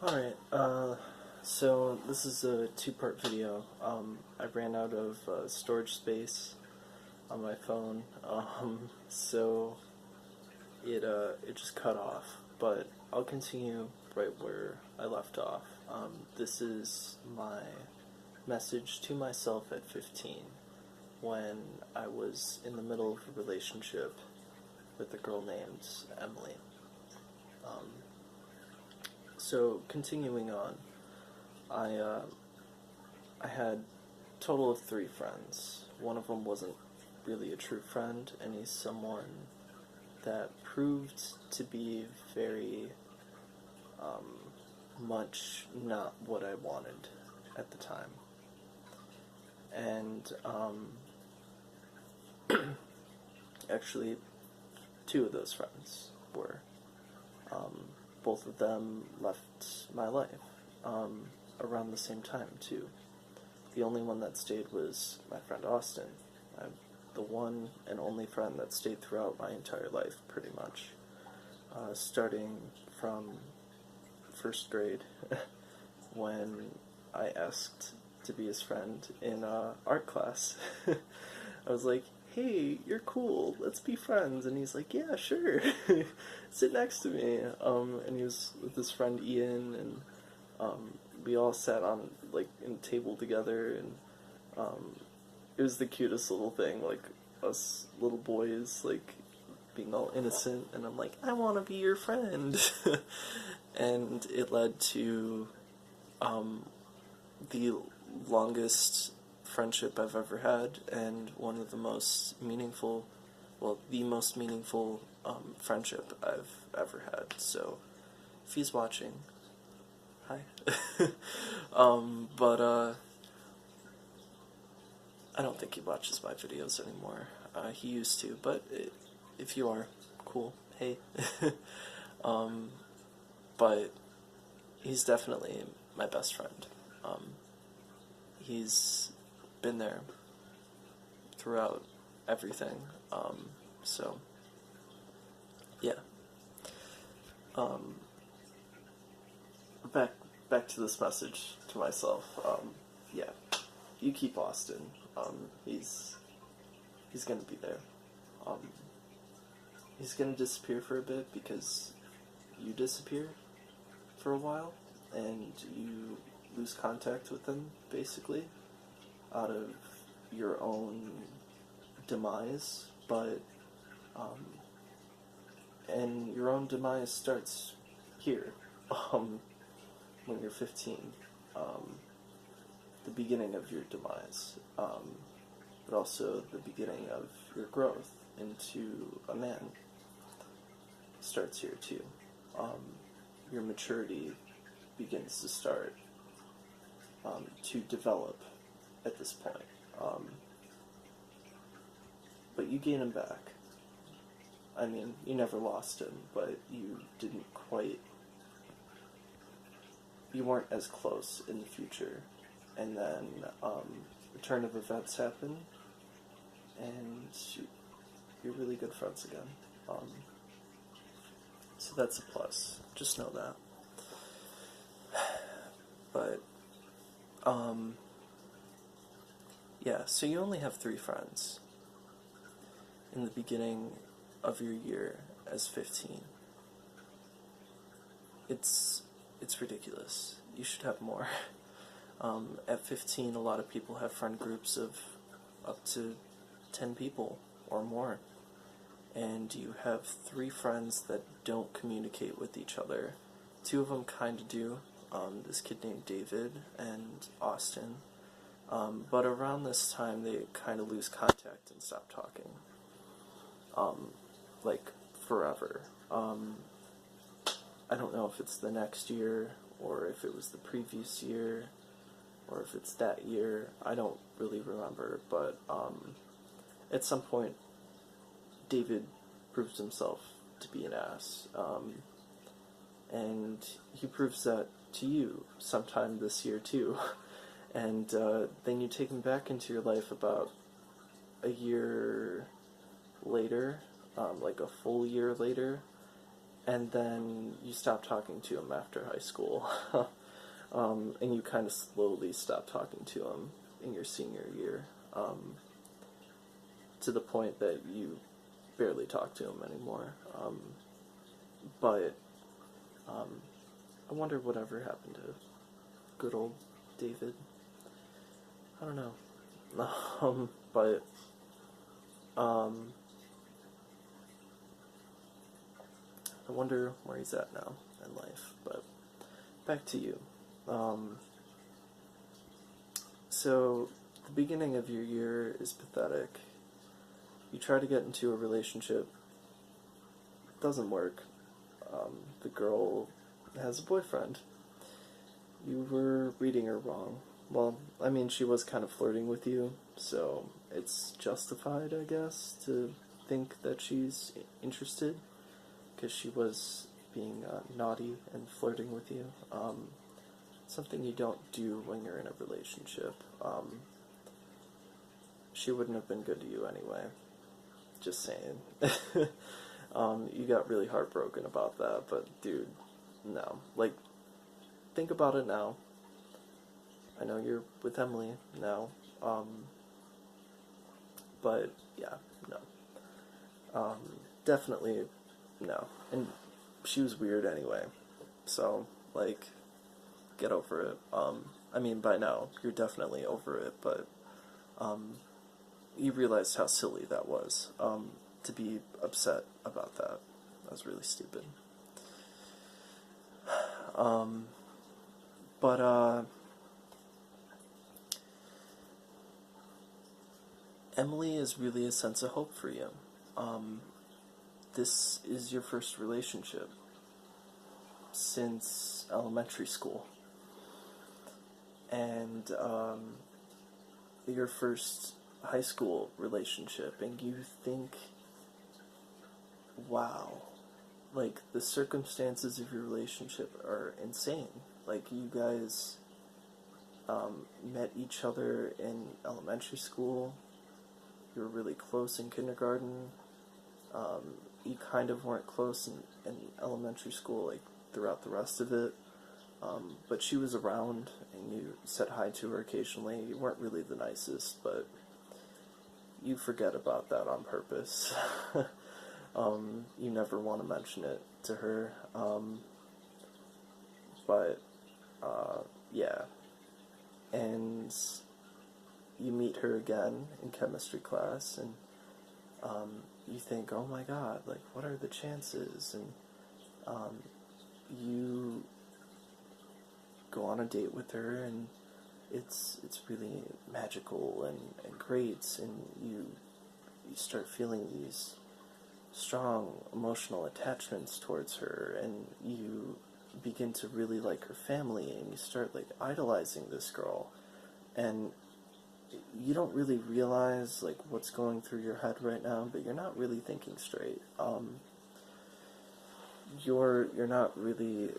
Alright, so this is a two-part video. I ran out of storage space on my phone, so it just cut off, but I'll continue right where I left off. This is my message to myself at 15 when I was in the middle of a relationship with a girl named Emily. So continuing on, I had a total of 3 friends. One of them wasn't really a true friend, and he's someone that proved to be very much not what I wanted at the time. And actually, 2 of those friends were. Both of them left my life around the same time, too. The only one that stayed was my friend Austin. I'm the one and only friend that stayed throughout my entire life, pretty much. Starting from 1st grade, when I asked to be his friend in art class. I was like, hey, you're cool, let's be friends. And he's like, yeah, sure, sit next to me. And he was with his friend Ian, and we all sat on, like, in a table together, and it was the cutest little thing, like, us little boys, like, being all innocent, and I'm like, I want to be your friend. And it led to the longest friendship I've ever had, and one of the most meaningful, well, the most meaningful friendship I've ever had. So, if he's watching, hi. But I don't think he watches my videos anymore. He used to, but if you are, cool, hey. But he's definitely my best friend. He's been there throughout everything, so, yeah. Back to this message to myself. Yeah, you keep Austin. He's gonna be there. He's gonna disappear for a bit because you disappear for a while, and you lose contact with him, basically, out of your own demise, but, and your own demise starts here, when you're 15, the beginning of your demise, but also the beginning of your growth into a man starts here too. Your maturity begins to start to develop at this point. But you gain him back. I mean, you never lost him, but you didn't quite, you weren't as close in the future. And then a turn of events happen, and you're really good friends again. So that's a plus. Just know that. But, yeah, so you only have 3 friends in the beginning of your year as 15. It's ridiculous. You should have more. At 15, a lot of people have friend groups of up to 10 people or more. And you have 3 friends that don't communicate with each other. 2 of them kind of do, this kid named David and Austin. But around this time, they kind of lose contact and stop talking. Like, forever. I don't know if it's the next year, or if it was the previous year, or if it's that year. I don't really remember, but at some point, David proves himself to be an ass, and he proves that to you sometime this year too. And then you take him back into your life about a year later, like a full year later, and then you stopped talking to him after high school, and you kind of slowly stopped talking to him in your senior year, to the point that you barely talk to him anymore. But I wonder whatever happened to good old David. I don't know. But I wonder where he's at now in life. But back to you. So the beginning of your year is pathetic. You try to get into a relationship, doesn't work. The girl has a boyfriend. You were reading her wrong. Well, I mean, she was kind of flirting with you, so it's justified, I guess, to think that she's interested, because she was being naughty and flirting with you. Something you don't do when you're in a relationship. She wouldn't have been good to you anyway. Just saying. You got really heartbroken about that, but dude, no. Like, think about it now. I know you're with Emily now, but yeah, no. Definitely no. And she was weird anyway, so, like, get over it. I mean, by now, you're definitely over it, but, you realized how silly that was, to be upset about that. That was really stupid. But, Emily is really a sense of hope for you. This is your first relationship since elementary school. And, your first high school relationship, and you think, wow, like, the circumstances of your relationship are insane. Like, you guys met each other in elementary school. You were really close in kindergarten. You kind of weren't close in elementary school, like, throughout the rest of it. But she was around, and you said hi to her occasionally. You weren't really the nicest, but you forget about that on purpose. You never want to mention it to her. But, yeah. And you meet her again in chemistry class, and you think, oh my god, like, what are the chances? And you go on a date with her, and it's really magical and great, and you start feeling these strong emotional attachments towards her, and you begin to really like her family, and you start, like, idolizing this girl, and you don't really realize, like, what's going through your head right now, but you're not really thinking straight. You're not really...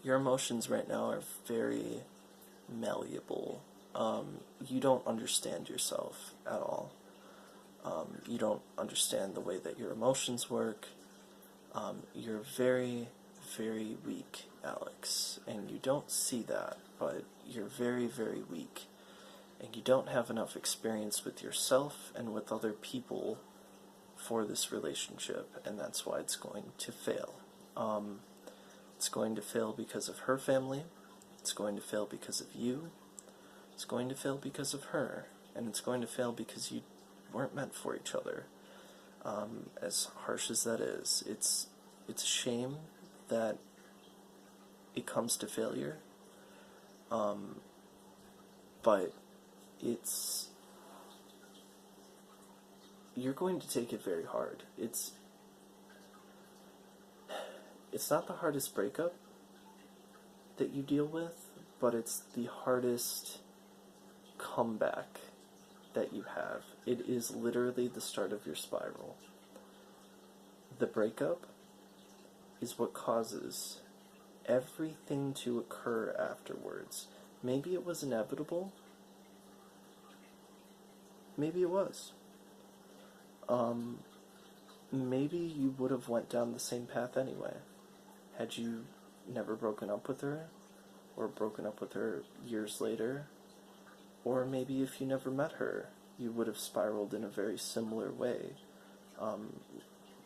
Your emotions right now are very malleable. You don't understand yourself at all. You don't understand the way that your emotions work. You're very, very weak, Alex, and you don't see that, but you're very, very weak, and you don't have enough experience with yourself and with other people for this relationship, and that's why it's going to fail. It's going to fail because of her family, it's going to fail because of you, it's going to fail because of her, and it's going to fail because you weren't meant for each other. As harsh as that is, it's a shame that it comes to failure, but you're going to take it very hard. It's not the hardest breakup that you deal with, but it's the hardest comeback that you have. It is literally the start of your spiral. The breakup is what causes everything to occur afterwards. Maybe it was inevitable. Maybe it was. maybe you would have went down the same path anyway, had you never broken up with her, or broken up with her years later, or maybe if you never met her, you would have spiraled in a very similar way.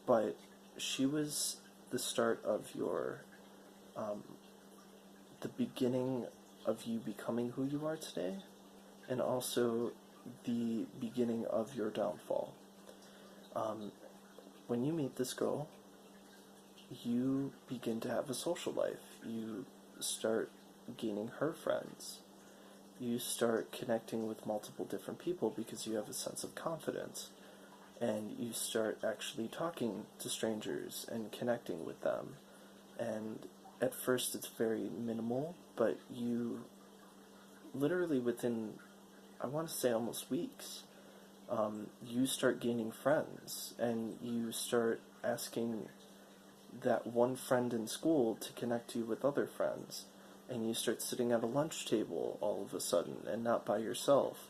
But she was the start of the beginning of you becoming who you are today, and also the beginning of your downfall. When you meet this girl, you begin to have a social life. You start gaining her friends. You start connecting with multiple different people because you have a sense of confidence. And you start actually talking to strangers and connecting with them. And at first it's very minimal, but you literally within, I want to say almost weeks, you start gaining friends, and you start asking that one friend in school to connect you with other friends, and you start sitting at a lunch table all of a sudden and not by yourself,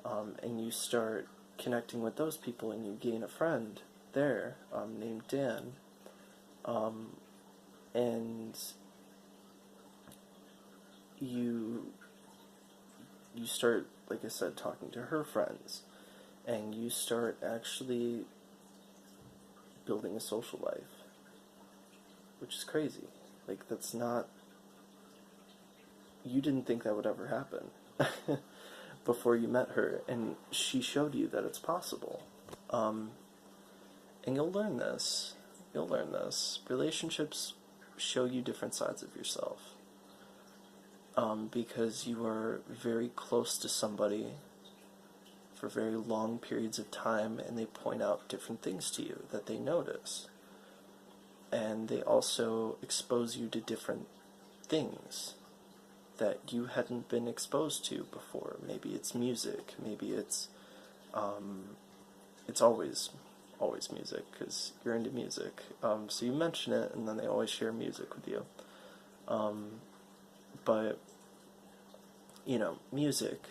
and you start connecting with those people, and you gain a friend there named Dan, and you start, like I said, talking to her friends, and you start actually building a social life, which is crazy. Like, that's not, you didn't think that would ever happen before you met her, and she showed you that it's possible. And you'll learn this. Relationships show you different sides of yourself. Because you are very close to somebody for very long periods of time, and they point out different things to you that they notice. And they also expose you to different things that you hadn't been exposed to before. Maybe it's music, maybe it's always music, because you're into music. So you mention it, and then they always share music with you. But, music,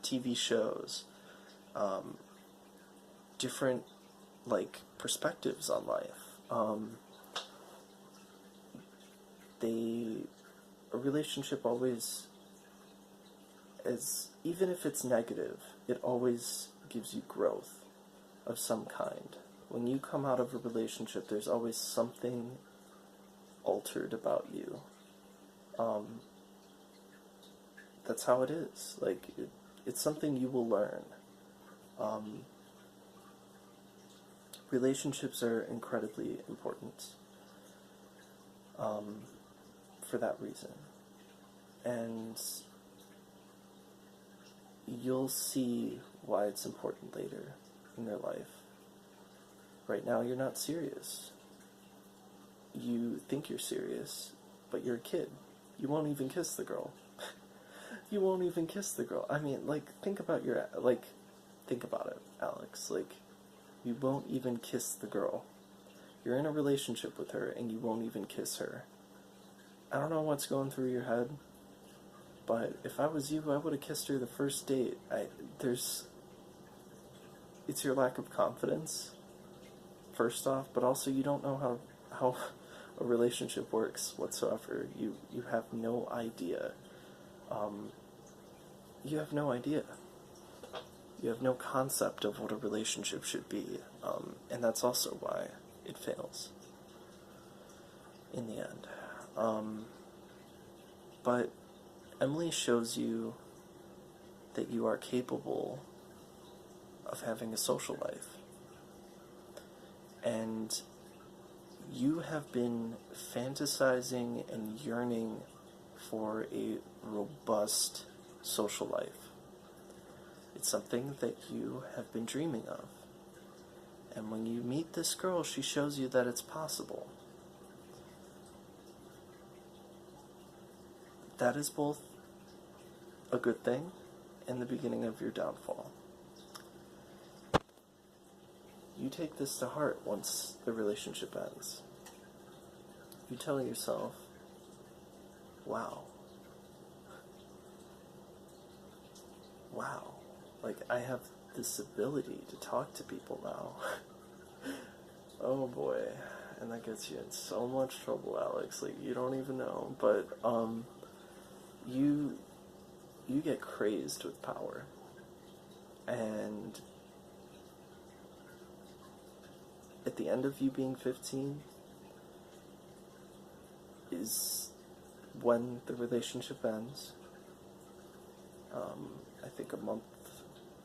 TV shows, different, perspectives on life. A relationship always, even if it's negative, it always gives you growth of some kind. When you come out of a relationship, there's always something altered about you. That's how it is. It's something you will learn. Relationships are incredibly important for that reason. And you'll see why it's important later in your life. Right now, you're not serious. You think you're serious, but you're a kid. You won't even kiss the girl. You won't even kiss the girl. I mean, think about it, Alex. You won't even kiss the girl. You're in a relationship with her, and you won't even kiss her. I don't know what's going through your head, but if I was you, I would have kissed her the first date. It's your lack of confidence, first off, but also you don't know how a relationship works whatsoever. You have no idea. You have no idea. You have no concept of what a relationship should be, and that's also why it fails in the end. But Emily shows you that you are capable of having a social life, and you have been fantasizing and yearning for a robust social life. It's something that you have been dreaming of. And when you meet this girl, she shows you that it's possible. That is both a good thing and the beginning of your downfall. You take this to heart once the relationship ends. You tell yourself, wow, I have this ability to talk to people now. Oh boy, and that gets you in so much trouble, Alex. Like you don't even know, but you you get crazed with power, and at the end of you being 15 is when the relationship ends. I think a month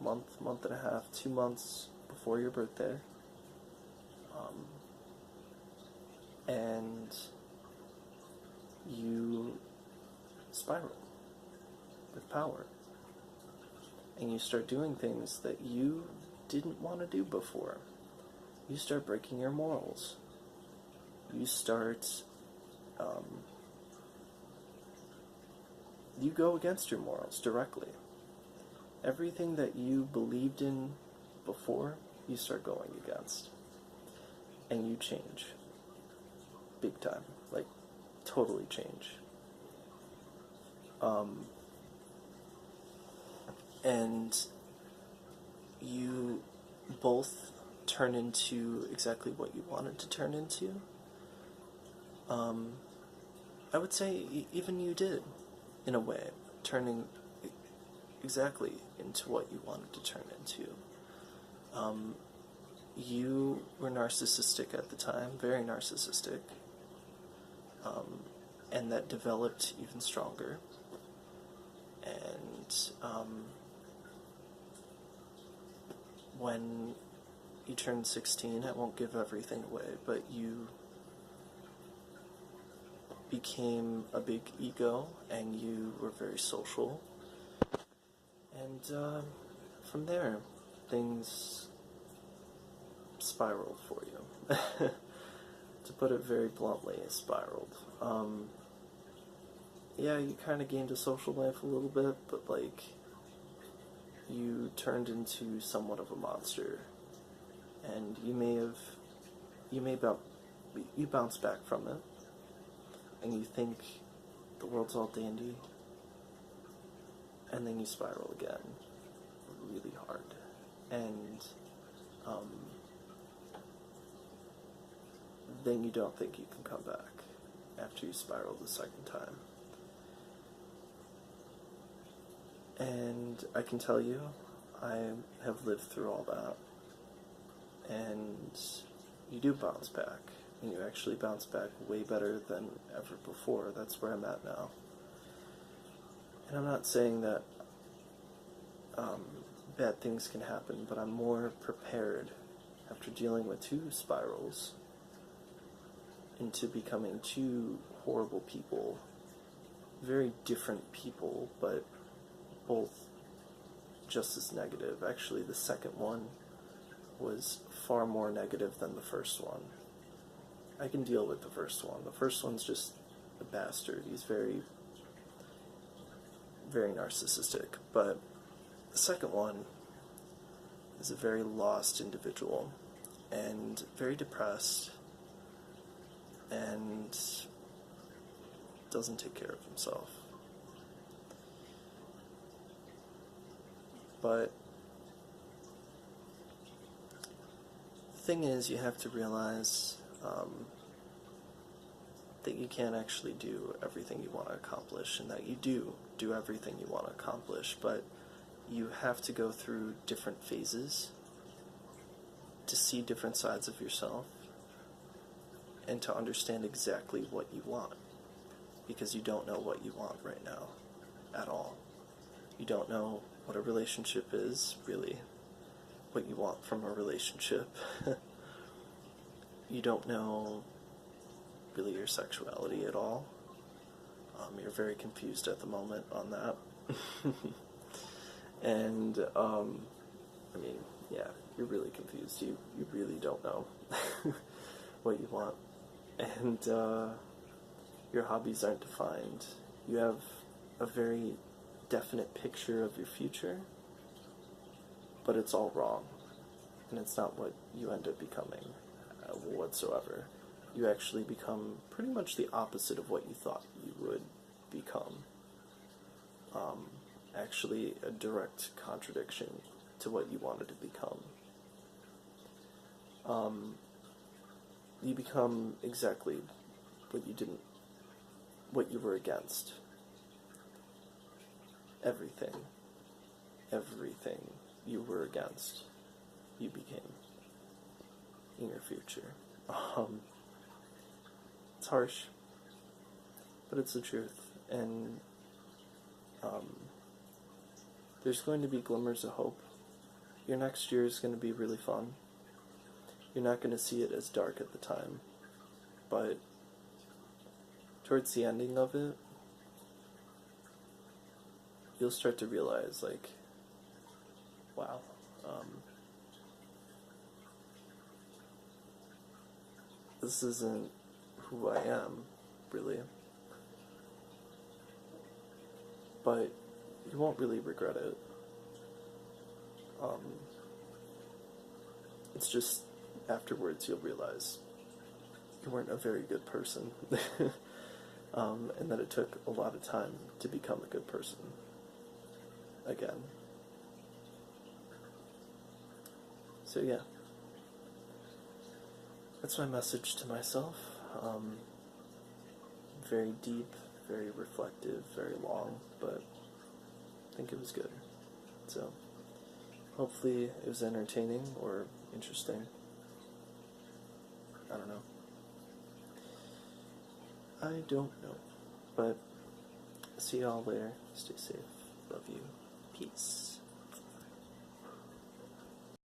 and a half, 2 months before your birthday. And you spiral with power. And you start doing things that you didn't want to do before. You start breaking your morals. You start, you go against your morals directly. Everything that you believed in before, you start going against. And you change. Big time. Like, totally change. And you both turn into exactly what you wanted to turn into. I would say even you did, in a way, turning exactly into what you wanted to turn into. You were narcissistic at the time, very narcissistic, and that developed even stronger. And when you turned 16, I won't give everything away, but you became a big ego, and you were very social. And from there, things spiraled for you. To put it very bluntly, it spiraled. Yeah, you kind of gained a social life a little bit, but like, you turned into somewhat of a monster, and you bounce back from it, and you think the world's all dandy, and then you spiral again, really hard, and then you don't think you can come back after you spiral the second time. And I can tell you, I have lived through all that, and you do bounce back, and you actually bounce back way better than ever before. That's where I'm at now. And I'm not saying that bad things can happen, but I'm more prepared after dealing with 2 spirals into becoming 2 horrible people, very different people, but both just as negative. Actually, the second one was far more negative than the first one. I can deal with the first one. The first one's just a bastard. He's very, very narcissistic. But the second one is a very lost individual and very depressed and doesn't take care of himself. But the thing is, you have to realize that you can't actually do everything you want to accomplish, and that you do everything you want to accomplish, but you have to go through different phases to see different sides of yourself and to understand exactly what you want, because you don't know what you want right now at all. You don't know what a relationship is, really, what you want from a relationship. You don't know really your sexuality at all. You're very confused at the moment on that. And, I mean, yeah, you're really confused. You really don't know what you want. And your hobbies aren't defined. You have a very definite picture of your future, but it's all wrong. And it's not what you end up becoming whatsoever. You actually become pretty much the opposite of what you thought you would become. Actually, a direct contradiction to what you wanted to become. you become exactly what you didn't, what you were against. Everything you were against, you became in your future. It's harsh, but it's the truth. And there's going to be glimmers of hope. Your next year is going to be really fun. You're not going to see it as dark at the time, but towards the ending of it, you'll start to realize, like, wow, this isn't who I am, really. But you won't really regret it. It's just afterwards you'll realize you weren't a very good person, and that it took a lot of time to become a good person again. So yeah, that's my message to myself. Very deep, very reflective, very long, but I think it was good. So hopefully it was entertaining or interesting. I don't know. I don't know. But see y'all later. Stay safe. Love you. Peace.